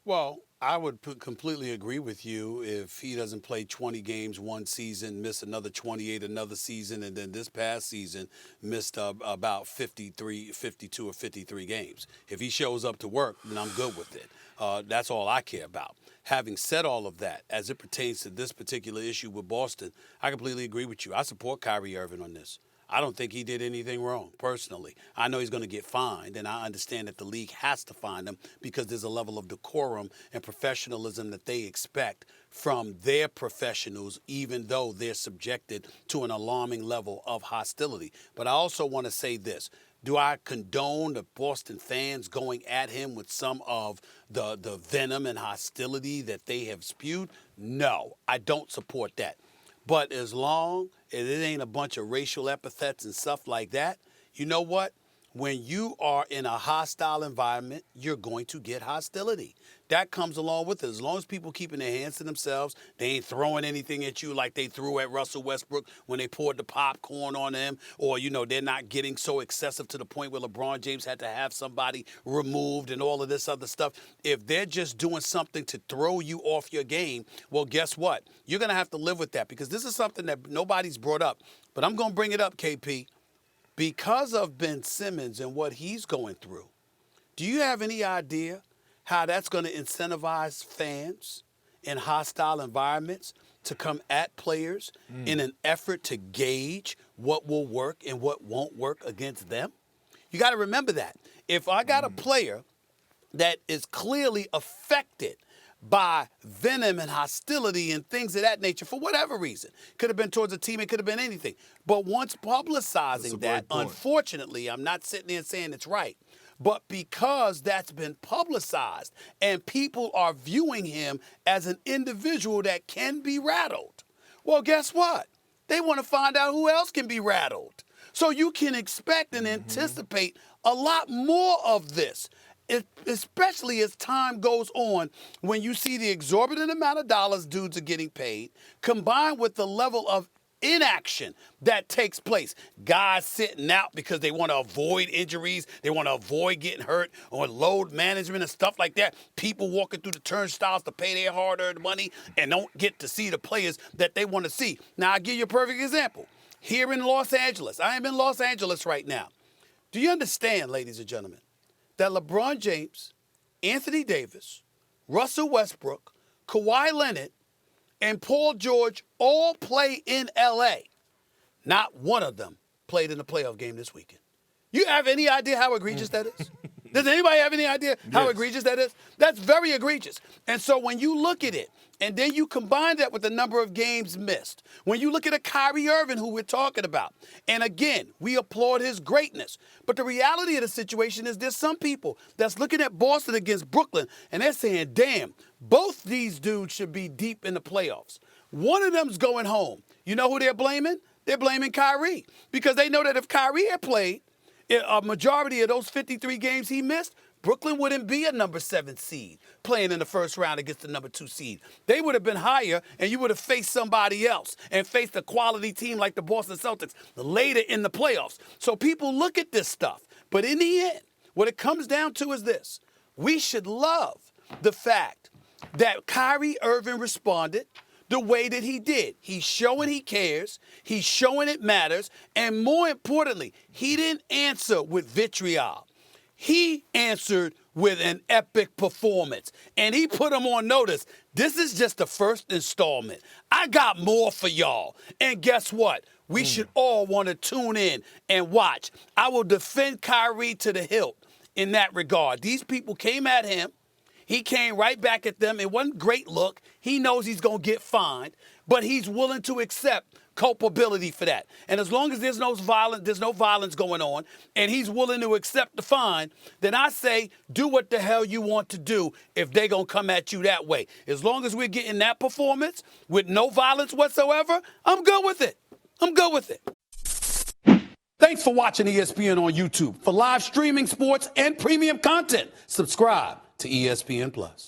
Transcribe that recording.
Well, I would completely agree with you if he doesn't play 20 games one season, miss another 28 another season, and then this past season missed about 53, 52 or 53 games. If he shows up to work, then I'm good with it. That's all I care about. Having said all of that, as it pertains to this particular issue with Boston, I completely agree with you. I support Kyrie Irving on this. I don't think he did anything wrong, personally. I know he's going to get fined, and I understand that the league has to fine him because there's a level of decorum and professionalism that they expect from their professionals, even though they're subjected to an alarming level of hostility. But I also want to say this. Do I condone the Boston fans going at him with some of the venom and hostility that they have spewed? No, I don't support that. But as long as it ain't a bunch of racial epithets and stuff like that, you know what? When you are in a hostile environment, you're going to get hostility. That comes along with it. As long as people keeping their hands to themselves, they ain't throwing anything at you like they threw at Russell Westbrook when they poured the popcorn on him, or, they're not getting so excessive to the point where LeBron James had to have somebody removed and all of this other stuff. If they're just doing something to throw you off your game, well, guess what? You're going to have to live with that because this is something that nobody's brought up. But I'm going to bring it up, KP. Because of Ben Simmons and what he's going through, do you have any idea how that's going to incentivize fans in hostile environments to come at players in an effort to gauge what will work and what won't work against them? You got to remember that. If I got a player that is clearly affected by venom and hostility and things of that nature for whatever reason. Could have been towards a team, it could have been anything. But once publicizing that, unfortunately, I'm not sitting there saying it's right, but because that's been publicized and people are viewing him as an individual that can be rattled, well, guess what? They want to find out who else can be rattled. So you can expect and anticipate a lot more of this. Especially as time goes on, when you see the exorbitant amount of dollars dudes are getting paid, combined with the level of inaction that takes place. Guys sitting out because they want to avoid injuries, they want to avoid getting hurt, or load management and stuff like that. People walking through the turnstiles to pay their hard-earned money and don't get to see the players that they want to see. Now, I'll give you a perfect example. Here in Los Angeles, I am in Los Angeles right now. Do you understand, ladies and gentlemen, that LeBron James, Anthony Davis, Russell Westbrook, Kawhi Leonard, and Paul George all play in L.A.? Not one of them played in the playoff game this weekend. You have any idea how egregious that is? Does anybody have any idea how egregious that is? That's very egregious. And so when you look at it, and then you combine that with the number of games missed, when you look at a Kyrie Irving who we're talking about, and again, we applaud his greatness, but the reality of the situation is there's some people that's looking at Boston against Brooklyn, and they're saying, damn, both these dudes should be deep in the playoffs. One of them's going home. You know who they're blaming? They're blaming Kyrie, because they know that if Kyrie had played a majority of those 53 games he missed, Brooklyn wouldn't be a number 7 seed playing in the first round against the number 2 seed. They would have been higher, and you would have faced somebody else and faced a quality team like the Boston Celtics later in the playoffs. So people look at this stuff. But in the end, what it comes down to is this. We should love the fact that Kyrie Irving responded the way that he did. He's showing he cares. He's showing it matters. And more importantly, he didn't answer with vitriol. He answered with an epic performance, and he put them on notice. This is just the first installment. I got more for y'all. And guess what? We should all want to tune in and watch. I will defend Kyrie to the hilt in that regard. These people came at him. He came right back at them. It wasn't a great look. He knows he's going to get fined, but he's willing to accept culpability for that. And as long as there's no violence going on, and he's willing to accept the fine, then I say do what the hell you want to do if they're going to come at you that way. As long as we're getting that performance with no violence whatsoever, I'm good with it. I'm good with it. Thanks for watching ESPN on YouTube. For live streaming, sports, and premium content, subscribe to ESPN+.